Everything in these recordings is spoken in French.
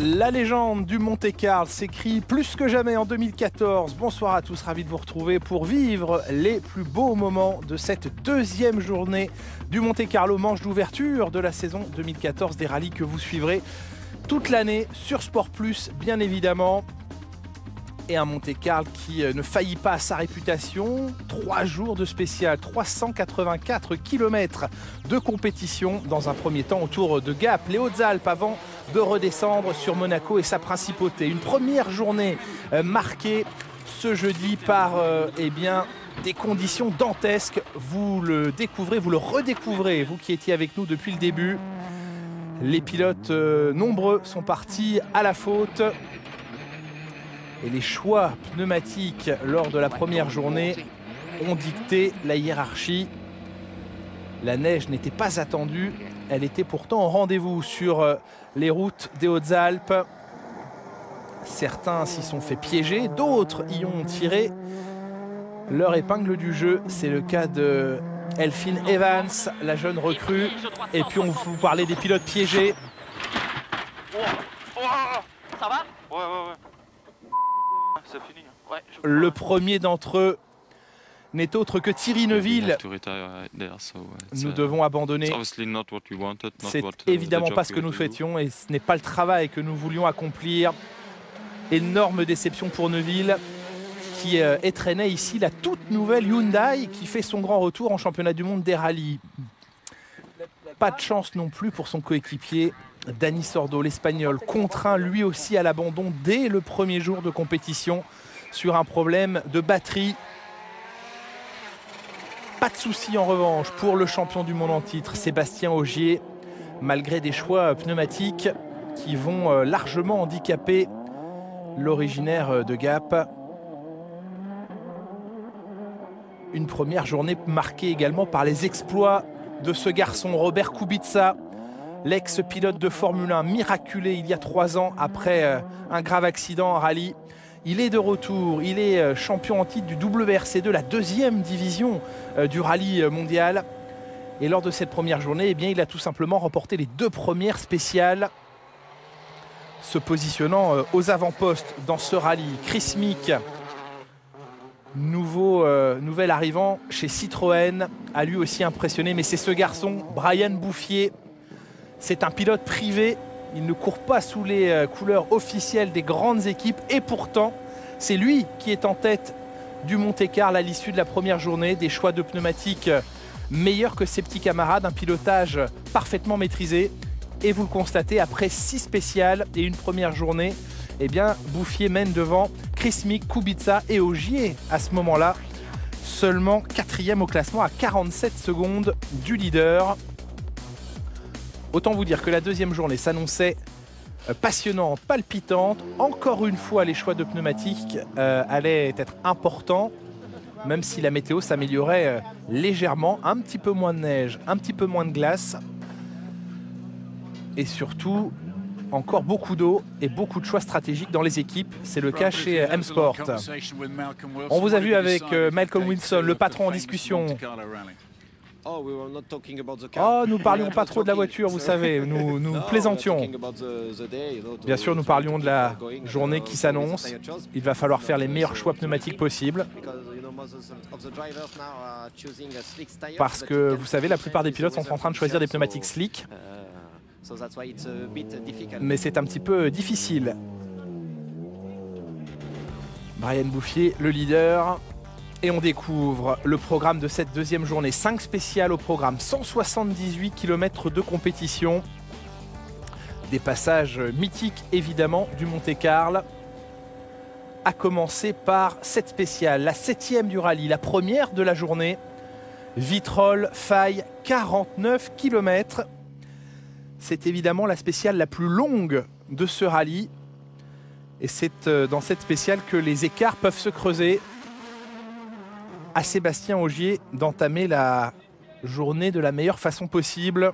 La légende du Monte-Carlo s'écrit plus que jamais en 2014. Bonsoir à tous, ravi de vous retrouver pour vivre les plus beaux moments de cette deuxième journée du Monte-Carlo, manche d'ouverture de la saison 2014 des rallyes que vous suivrez toute l'année sur Sport Plus, bien évidemment. Et un Monte-Carlo qui ne faillit pas à sa réputation. 3 jours de spécial, 384 km de compétition dans un premier temps autour de Gap, les Hautes-Alpes, avant de redescendre sur Monaco et sa principauté. Une première journée marquée ce jeudi par des conditions dantesques. Vous le découvrez, vous le redécouvrez, vous qui étiez avec nous depuis le début. Les pilotes nombreux sont partis à la faute. Et les choix pneumatiques lors de la première journée ont dicté la hiérarchie. La neige n'était pas attendue, elle était pourtant au rendez-vous sur les routes des Hautes-Alpes. Certains s'y sont fait piéger, d'autres y ont tiré leur épingle du jeu. C'est le cas de Elfyn Evans, la jeune recrue. Et puis on vous parlait des pilotes piégés. Ça va ? Ouais. Fini. Ouais, le premier d'entre eux n'est autre que Thierry Neuville. Nous devons abandonner. C'est évidemment pas ce que nous souhaitions et ce n'est pas le travail que nous voulions accomplir. Énorme déception pour Neuville qui étreignait ici la toute nouvelle Hyundai qui fait son grand retour en championnat du monde des rallyes. Pas de chance non plus pour son coéquipier Dani Sordo, l'Espagnol, contraint lui aussi à l'abandon dès le premier jour de compétition sur un problème de batterie. Pas de souci en revanche pour le champion du monde en titre, Sébastien Ogier, malgré des choix pneumatiques qui vont largement handicaper l'originaire de Gap. Une première journée marquée également par les exploits de ce garçon, Robert Kubica, l'ex-pilote de Formule 1, miraculé il y a 3 ans après un grave accident en rallye. Il est de retour, il est champion en titre du WRC2, la 2e division du rallye mondial. Et lors de cette première journée, il a tout simplement remporté les 2 premières spéciales, se positionnant aux avant-postes dans ce rallye. Chris Meek, nouvel arrivant chez Citroën, a lui aussi impressionné, mais c'est ce garçon, Brian Bouffier. C'est un pilote privé, il ne court pas sous les couleurs officielles des grandes équipes et pourtant, c'est lui qui est en tête du Monte-Carlo à l'issue de la première journée. Des choix de pneumatiques meilleurs que ses petits camarades, un pilotage parfaitement maîtrisé. Et vous le constatez, après 6 spéciales et une première journée, Bouffier mène devant Chris Meek, Kubica et Ogier à ce moment-là. Seulement 4e au classement à 47 secondes du leader. Autant vous dire que la deuxième journée s'annonçait passionnante, palpitante. Encore une fois, les choix de pneumatiques allaient être importants, même si la météo s'améliorait légèrement. Un petit peu moins de neige, un petit peu moins de glace. Et surtout, encore beaucoup d'eau et beaucoup de choix stratégiques dans les équipes. C'est le cas chez M-Sport. On vous a vu avec Malcolm Wilson, le patron en discussion. Nous parlions pas trop de la voiture, vous savez, nous plaisantions. Bien sûr, nous parlions de la journée qui s'annonce. Il va falloir faire les meilleurs choix pneumatiques possibles. Parce que, vous savez, la plupart des pilotes sont en train de choisir des pneumatiques slick. Mais c'est un petit peu difficile. Brian Bouffier, le leader. Et on découvre le programme de cette deuxième journée. 5 spéciales au programme, 178 km de compétition. Des passages mythiques évidemment du Monte-Carlo. À commencer par cette spéciale, la 7e du rallye, la première de la journée. Vitrolles, Faye, 49 km. C'est évidemment la spéciale la plus longue de ce rallye. Et c'est dans cette spéciale que les écarts peuvent se creuser. À Sébastien Ogier d'entamer la journée de la meilleure façon possible.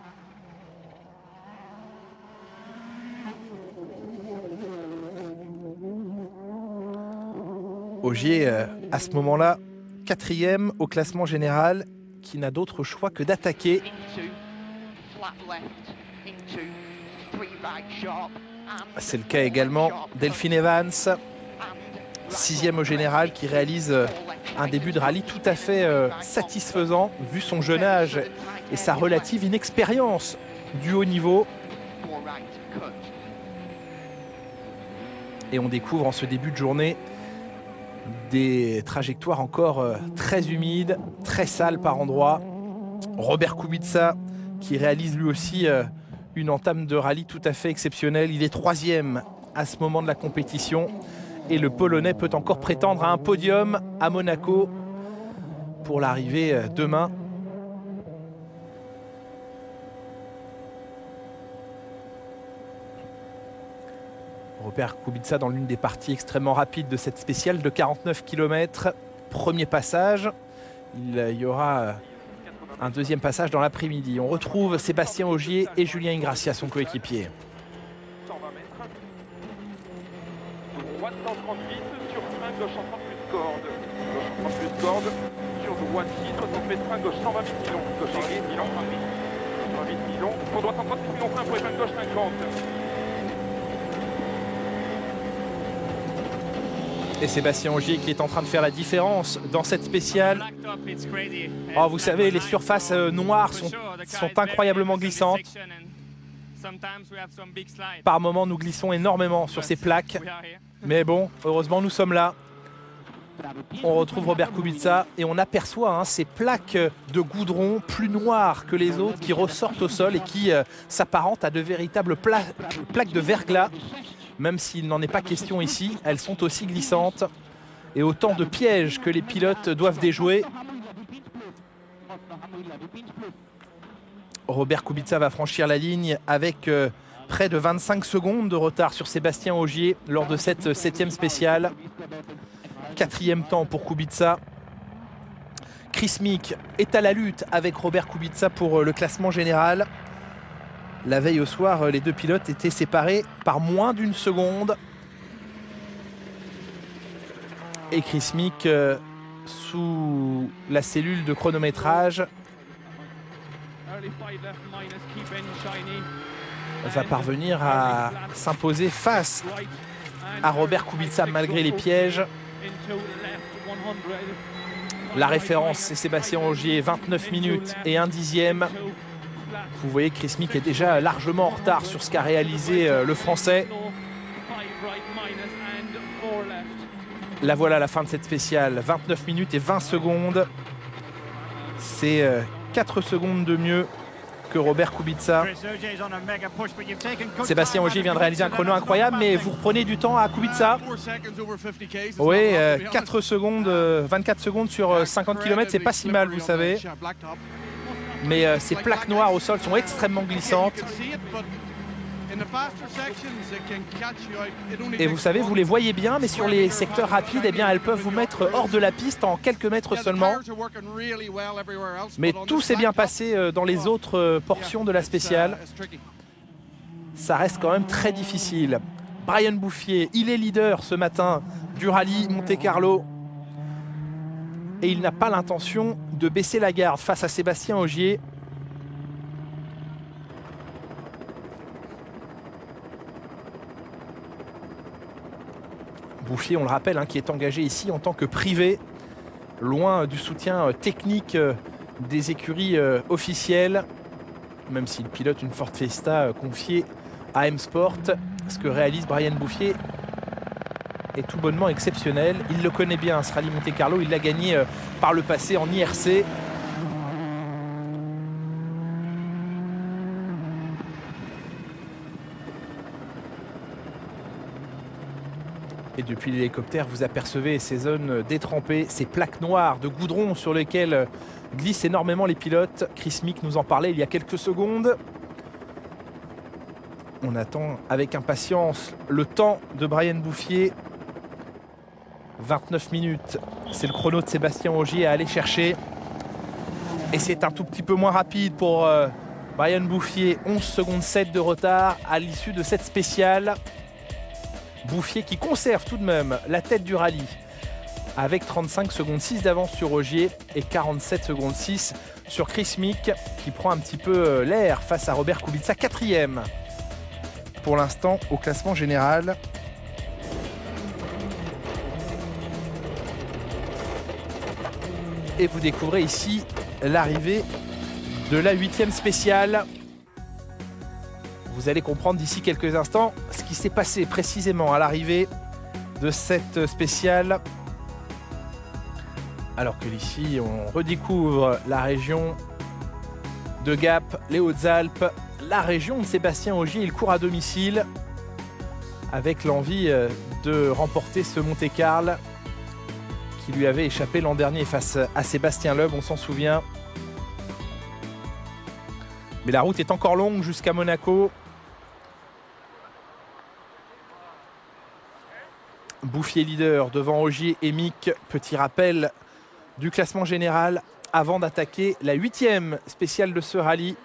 Ogier, à ce moment-là, 4e au classement général, qui n'a d'autre choix que d'attaquer. C'est le cas également Delphine Evans, 6e au général, qui réalise un début de rallye tout à fait satisfaisant vu son jeune âge et sa relative inexpérience du haut niveau. Et on découvre en ce début de journée des trajectoires encore très humides, très sales par endroits. Robert Kubica qui réalise lui aussi une entame de rallye tout à fait exceptionnelle. Il est 3e à ce moment de la compétition et le Polonais peut encore prétendre à un podium à Monaco pour l'arrivée demain. Robert Kubica dans l'une des parties extrêmement rapides de cette spéciale de 49 km. Premier passage. Il y aura un deuxième passage dans l'après-midi. On retrouve Sébastien Ogier et Julien Ingrassia, son coéquipier. 120 mètres. Droite 138 sur frein gauche 130 plus corde. Gauche 130 plus corde. Sur droite 6, 60 mètres frein gauche 120 milons. Gauche 120 milons. 120 milons. Pour droite 130 milons frein pour les freins gauche 50. Et Sébastien Ogier qui est en train de faire la différence dans cette spéciale. Oh, vous savez, les surfaces noires sont incroyablement glissantes. Par moments, nous glissons énormément sur ces plaques. Mais bon, heureusement, nous sommes là. On retrouve Robert Kubica et on aperçoit ces plaques de goudron plus noires que les autres qui ressortent au sol et qui s'apparentent à de véritables plaques de verglas. Même s'il n'en est pas question ici, elles sont aussi glissantes. Et autant de pièges que les pilotes doivent déjouer. Robert Kubica va franchir la ligne avec près de 25 secondes de retard sur Sébastien Ogier lors de cette 7e spéciale. 4e temps pour Kubica. Chris Meek est à la lutte avec Robert Kubica pour le classement général. La veille au soir, les deux pilotes étaient séparés par moins d'une seconde. Et Chris Meek, sous la cellule de chronométrage, va parvenir à s'imposer face à Robert Kubica malgré les pièges. La référence, c'est Sébastien Ogier, 29 minutes et 1 dixième. Vous voyez que Chris Meek est déjà largement en retard sur ce qu'a réalisé le Français. La voilà la fin de cette spéciale, 29 minutes et 20 secondes. C'est 4 secondes de mieux que Robert Kubica. Sébastien Ogier vient de réaliser un chrono incroyable, mais vous reprenez du temps à Kubica. Oui, 4 secondes, 24 secondes sur 50 km, c'est pas si mal, vous savez. Mais ces plaques noires au sol sont extrêmement glissantes. Et vous savez, vous les voyez bien, mais sur les secteurs rapides, eh bien, elles peuvent vous mettre hors de la piste en quelques mètres seulement. Mais tout s'est bien passé dans les autres portions de la spéciale. Ça reste quand même très difficile. Brian Bouffier, il est leader ce matin du rallye Monte-Carlo. Et il n'a pas l'intention de baisser la garde face à Sébastien Ogier. Bouffier, on le rappelle, qui est engagé ici en tant que privé, loin du soutien technique des écuries officielles, même s'il pilote une Ford Fiesta confiée à M-Sport. Ce que réalise Brian Bouffier est tout bonnement exceptionnel. Il le connaît bien, ce rallye Monte-Carlo. Il l'a gagné par le passé en IRC. Et depuis l'hélicoptère, vous apercevez ces zones détrempées, ces plaques noires de goudron sur lesquelles glissent énormément les pilotes. Chris Meek nous en parlait il y a quelques secondes. On attend avec impatience le temps de Brian Bouffier. 29 minutes, c'est le chrono de Sébastien Ogier à aller chercher. Et c'est un tout petit peu moins rapide pour Brian Bouffier. 11 secondes 7 de retard à l'issue de cette spéciale. Bouffier qui conserve tout de même la tête du rallye avec 35 secondes 6 d'avance sur Ogier et 47 secondes 6 sur Chris Meek qui prend un petit peu l'air face à Robert Kubica, 4e pour l'instant au classement général. Et vous découvrez ici l'arrivée de la 8e spéciale. Vous allez comprendre d'ici quelques instants ce qui s'est passé précisément à l'arrivée de cette spéciale. Alors que ici, on redécouvre la région de Gap, les Hautes-Alpes, la région de Sébastien Ogier. Il court à domicile avec l'envie de remporter ce Monte-Carlo qui lui avait échappé l'an dernier face à Sébastien Loeb, on s'en souvient. Mais la route est encore longue jusqu'à Monaco. Bouffier leader devant Ogier et Mick. Petit rappel du classement général avant d'attaquer la 8e spéciale de ce rallye.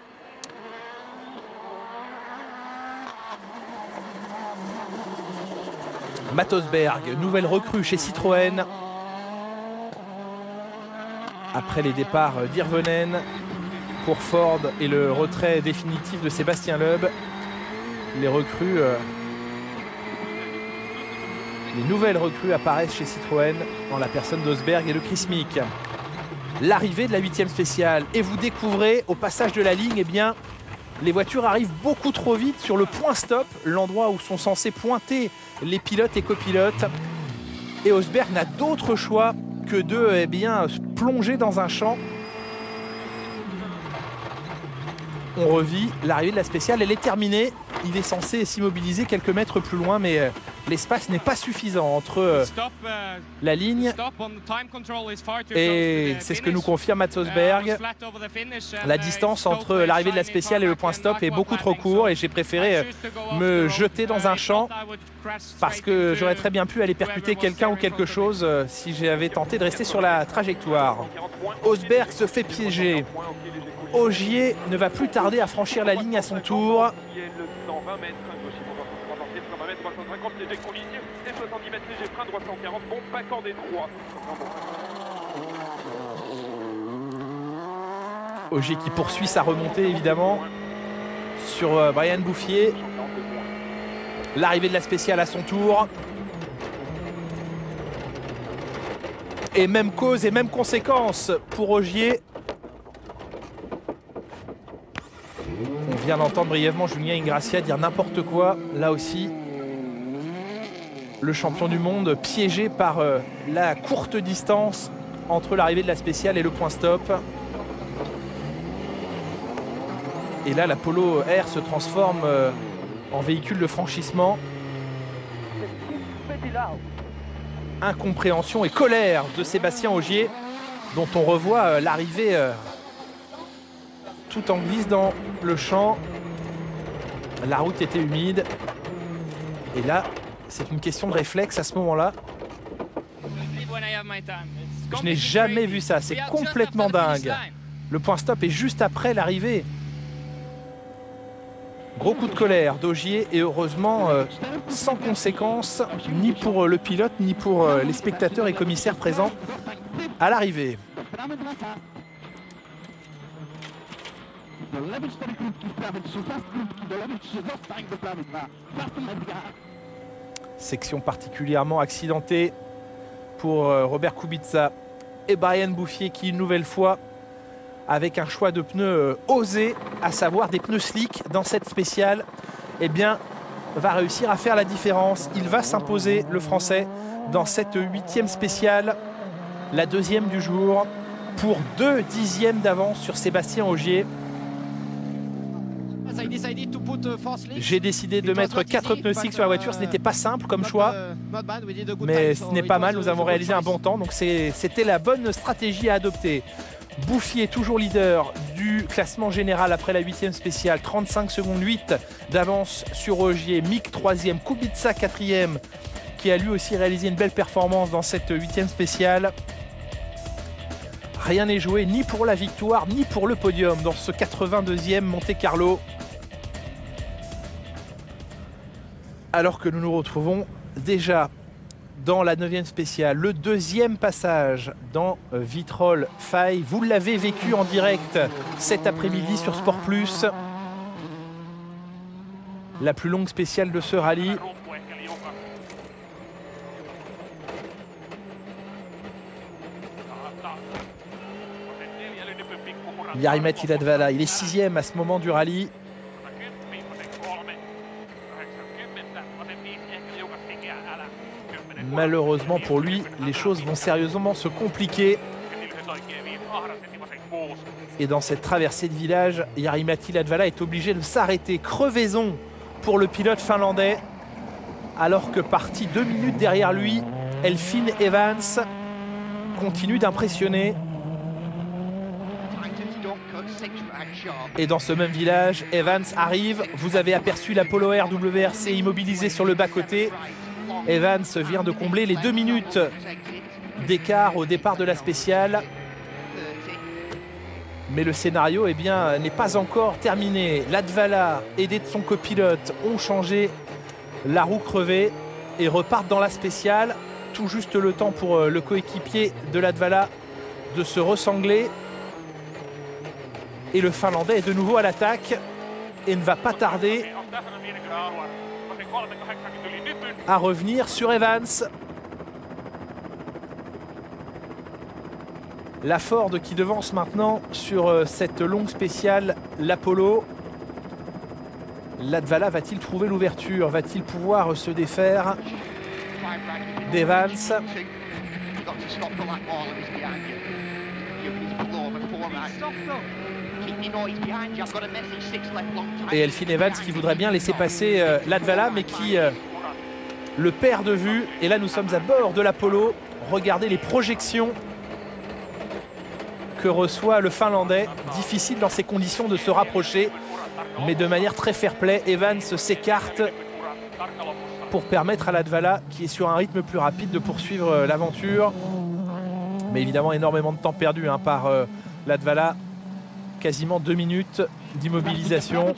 Matt Osberg, nouvelle recrue chez Citroën. Après les départs d'Irvonen pour Ford et le retrait définitif de Sébastien Loeb, les nouvelles recrues apparaissent chez Citroën en la personne d'Osberg et de Chris Mick. L'arrivée de la 8e spéciale et vous découvrez au passage de la ligne, eh bien, les voitures arrivent beaucoup trop vite sur le point stop, l'endroit où sont censés pointer les pilotes et copilotes. Et Osberg n'a d'autre choix que de plonger dans un champ. On revit l'arrivée de la spéciale, elle est terminée. Il est censé s'immobiliser quelques mètres plus loin, mais l'espace n'est pas suffisant entre la ligne et c'est ce que nous confirme Matt Osberg. La distance entre l'arrivée de la spéciale et le point stop est beaucoup trop court et j'ai préféré me jeter dans un champ parce que j'aurais très bien pu aller percuter quelqu'un ou quelque chose si j'avais tenté de rester sur la trajectoire. Osberg se fait piéger. Ogier ne va plus tarder à franchir la ligne à son tour. Ogier qui poursuit sa remontée évidemment sur Brian Bouffier. L'arrivée de la spéciale à son tour. Et même cause et même conséquence pour Ogier. On vient d'entendre brièvement Julien Ingrassia dire n'importe quoi. Là aussi, le champion du monde piégé par la courte distance entre l'arrivée de la spéciale et le point stop. Et là, la Polo R se transforme en véhicule de franchissement. Incompréhension et colère de Sébastien Ogier, dont on revoit l'arrivée tout en glisse dans le champ. La route était humide. Et là, c'est une question de réflexe à ce moment-là. Je n'ai jamais vu ça, c'est complètement dingue. Le point stop est juste après l'arrivée. Gros coup de colère d'Ogier et heureusement sans conséquence ni pour le pilote ni pour les spectateurs et commissaires présents à l'arrivée. Section particulièrement accidentée pour Robert Kubica et Brian Bouffier qui une nouvelle fois avec un choix de pneus osé, à savoir des pneus slick dans cette spéciale, eh bien, va réussir à faire la différence. Il va s'imposer, le Français, dans cette 8e spéciale, la 2e du jour, pour 2 dixièmes d'avance sur Sébastien Ogier. J'ai décidé de mettre 4 pneus slick sur la voiture. Ce n'était pas simple comme choix, mais ce n'est pas mal. Nous avons réalisé un bon temps, donc c'était la bonne stratégie à adopter. Bouffier toujours leader du classement général après la 8e spéciale, 35 secondes 8 d'avance sur Ogier. Mick 3e, Kubica 4e qui a lui aussi réalisé une belle performance dans cette 8e spéciale. Rien n'est joué ni pour la victoire ni pour le podium dans ce 82e Monte-Carlo. Alors que nous nous retrouvons déjà dans la 9e spéciale, le 2e passage dans Vitrolles Faye. Vous l'avez vécu en direct cet après-midi sur Sport Plus. La plus longue spéciale de ce rallye. Jari-Matti Latvala, il est 6e à ce moment du rallye. Malheureusement pour lui, les choses vont sérieusement se compliquer. Et dans cette traversée de village, Jari-Matti Latvala est obligé de s'arrêter. Crevaison pour le pilote finlandais. Alors que parti 2 minutes derrière lui, Elfyn Evans continue d'impressionner. Et dans ce même village, Evans arrive. Vous avez aperçu l'Apollo Air WRC immobilisé sur le bas-côté. Evans vient de combler les 2 minutes d'écart au départ de la spéciale. Mais le scénario n'est pas encore terminé. Latvala, aidé de son copilote, ont changé la roue crevée et repartent dans la spéciale. Tout juste le temps pour le coéquipier de Latvala de se ressangler. Et le Finlandais est de nouveau à l'attaque et ne va pas tarder à revenir sur Evans. La Ford qui devance maintenant sur cette longue spéciale, l'Apollo. Latvala va-t-il trouver l'ouverture? Va-t-il pouvoir se défaire d'Evans? Et Elfyn Evans qui voudrait bien laisser passer Latvala, mais qui le perd de vue. Et là, nous sommes à bord de l'Apollo. Regardez les projections que reçoit le Finlandais. Difficile dans ces conditions de se rapprocher, mais de manière très fair-play. Evans s'écarte pour permettre à Latvala, qui est sur un rythme plus rapide, de poursuivre l'aventure. Mais évidemment, énormément de temps perdu par Latvala. Quasiment 2 minutes d'immobilisation.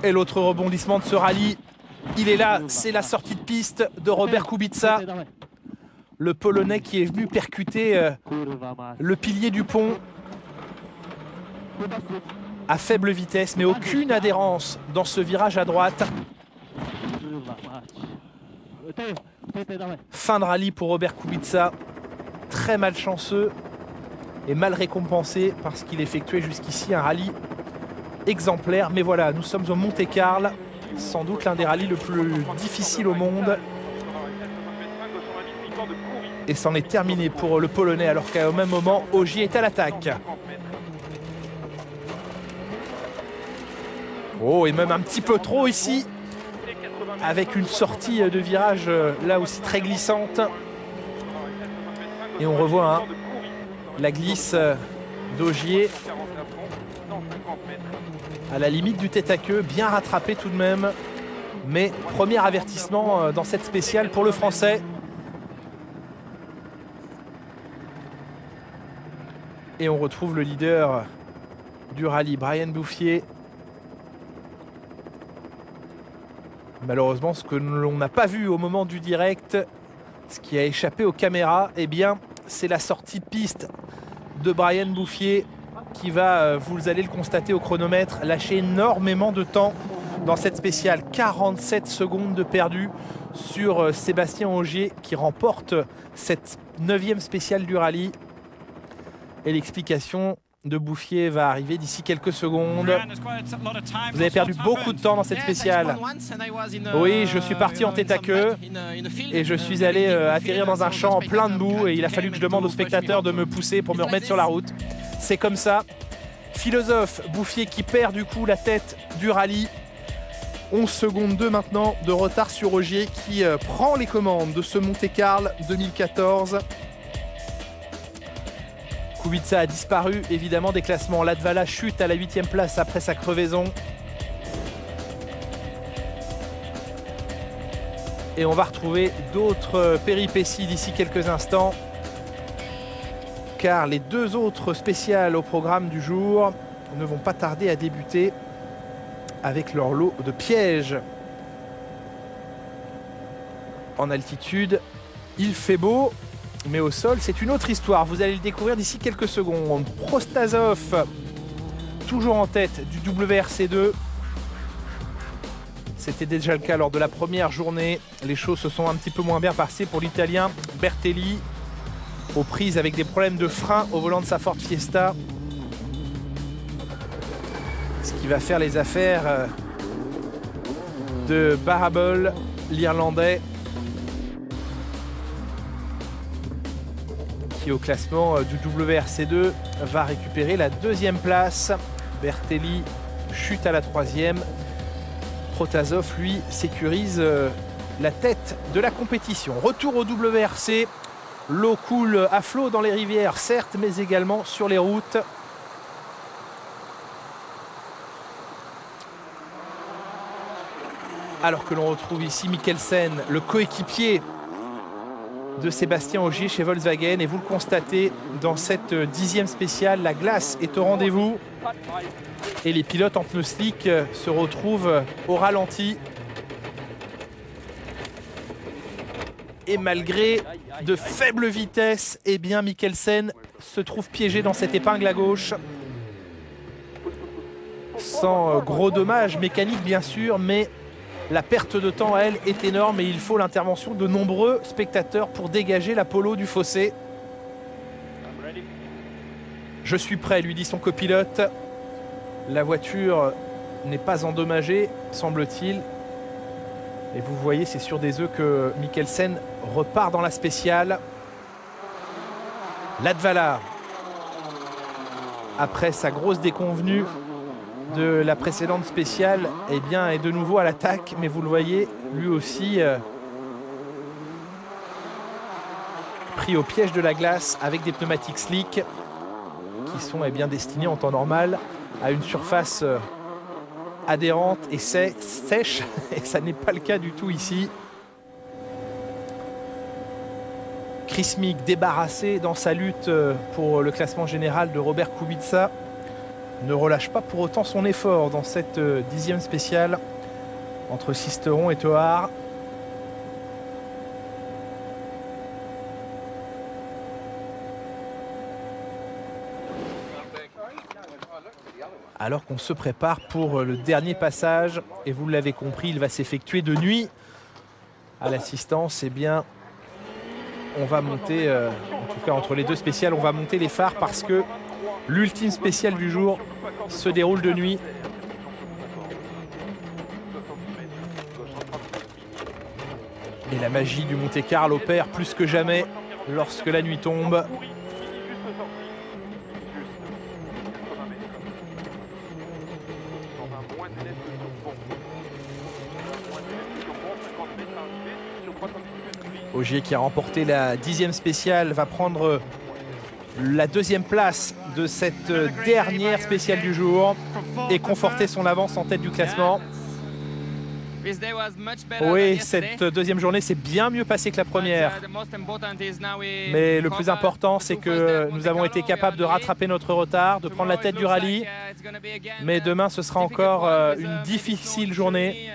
Et l'autre rebondissement de ce rallye, il est là, c'est la sortie de piste de Robert Kubica, le Polonais qui est venu percuter le pilier du pont à faible vitesse, mais aucune adhérence dans ce virage à droite. Fin de rallye pour Robert Kubica, très malchanceux et mal récompensé parce qu'il effectuait jusqu'ici un rallye exemplaire. Mais voilà, nous sommes au Monte-Carlo, sans doute l'un des rallyes le plus difficile au monde. Et c'en est terminé pour le Polonais, alors qu'au même moment, Ogier est à l'attaque. Oh, et même un petit peu trop ici, avec une sortie de virage là aussi très glissante. Et on revoit la glisse d'Ogier à la limite du tête à queue, bien rattrapé tout de même. Mais premier avertissement dans cette spéciale pour le Français. Et on retrouve le leader du rallye, Brian Bouffier. Malheureusement, ce que l'on n'a pas vu au moment du direct, ce qui a échappé aux caméras, eh bien, c'est la sortie de piste de Brian Bouffier qui va, vous allez le constater au chronomètre, lâcher énormément de temps dans cette spéciale. 47 secondes de perdu sur Sébastien Ogier qui remporte cette 9e spéciale du rallye. Et l'explication de Bouffier va arriver d'ici quelques secondes. Vous avez perdu beaucoup de temps dans cette spéciale. Oui, je suis parti en tête à queue et je suis allé atterrir dans un champ plein de boue et il a fallu que je demande aux spectateurs de me pousser pour me remettre sur la route. C'est comme ça. Philosophe, Bouffier qui perd du coup la tête du rallye. 11 secondes 2 maintenant de retard sur Ogier qui prend les commandes de ce Monte-Carlo 2014. Kubica a disparu évidemment des classements. Latvala chute à la 8e place après sa crevaison. Et on va retrouver d'autres péripéties d'ici quelques instants. Car les 2 autres spéciales au programme du jour ne vont pas tarder à débuter avec leur lot de pièges. En altitude, il fait beau. mais au sol, c'est une autre histoire. Vous allez le découvrir d'ici quelques secondes. Protasov, toujours en tête du WRC2. C'était déjà le cas lors de la première journée. Les choses se sont un petit peu moins bien passées pour l'Italien Bertelli, aux prises avec des problèmes de frein au volant de sa Ford Fiesta. Ce qui va faire les affaires de Barable, l'Irlandais, qui au classement du WRC2 va récupérer la 2e place. Bertelli chute à la 3e. Protasov, lui, sécurise la tête de la compétition. Retour au WRC. L'eau coule à flot dans les rivières, certes, mais également sur les routes. Alors que l'on retrouve ici Mikkelsen, le coéquipier de Sébastien Ogier chez Volkswagen. Et vous le constatez, dans cette 10e spéciale, la glace est au rendez-vous. Et les pilotes en pneus slick se retrouvent au ralenti. Et malgré de faibles vitesses, eh bien Mikkelsen se trouve piégé dans cette épingle à gauche. Sans gros dommages mécaniques bien sûr, mais la perte de temps, elle, est énorme et il faut l'intervention de nombreux spectateurs pour dégager la Polo du fossé. Je suis prêt, lui dit son copilote. La voiture n'est pas endommagée, semble-t-il. Et vous voyez, c'est sur des œufs que Mikkelsen repart dans la spéciale. Latvala, après sa grosse déconvenue de la précédente spéciale, eh bien, est de nouveau à l'attaque. Mais vous le voyez, lui aussi pris au piège de la glace avec des pneumatiques slick qui sont bien destinés en temps normal à une surface adhérente et sèche, et ça n'est pas le cas du tout ici. Chris Meek débarrassé dans sa lutte pour le classement général de Robert Kubica ne relâche pas pour autant son effort dans cette 10e spéciale entre Sisteron et Toar. Alors qu'on se prépare pour le dernier passage, et vous l'avez compris, il va s'effectuer de nuit. À l'assistance, eh bien, on va monter, en tout cas entre les deux spéciales, on va monter les phares parce que l'ultime spéciale du jour se déroule de nuit. Et la magie du Monte-Carlo opère plus que jamais lorsque la nuit tombe. Ogier, qui a remporté la 10e spéciale, va prendre la 2e place de cette dernière spéciale du jour et conforter son avance en tête du classement. Oui, cette 2e journée s'est bien mieux passée que la première. Mais le plus important, c'est que nous avons été capables de rattraper notre retard, de prendre la tête du rallye. Mais demain, ce sera encore une difficile journée.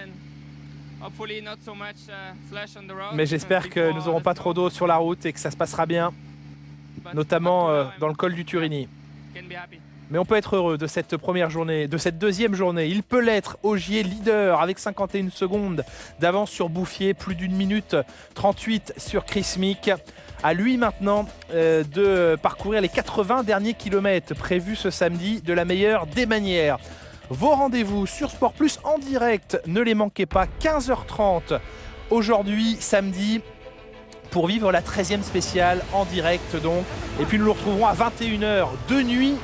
Mais j'espère que nous n'aurons pas trop d'eau sur la route et que ça se passera bien, notamment dans le col du Turini. Mais on peut être heureux de cette première journée, de cette 2e journée. Il peut l'être. Ogier leader avec 51 secondes d'avance sur Bouffier, plus d'1 minute 38 sur Chris Meek. À lui maintenant de parcourir les 80 derniers kilomètres prévus ce samedi de la meilleure des manières. Vos rendez-vous sur Sport Plus en direct, ne les manquez pas, 15h30 aujourd'hui, samedi, pour vivre la 13e spéciale en direct donc. Et puis nous nous retrouverons à 21h de nuit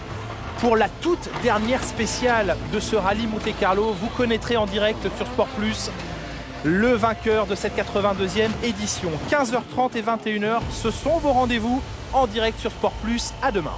pour la toute dernière spéciale de ce rallye Monte-Carlo. Vous connaîtrez en direct sur Sport Plus le vainqueur de cette 82e édition. 15h30 et 21h, ce sont vos rendez-vous en direct sur Sport Plus. À demain.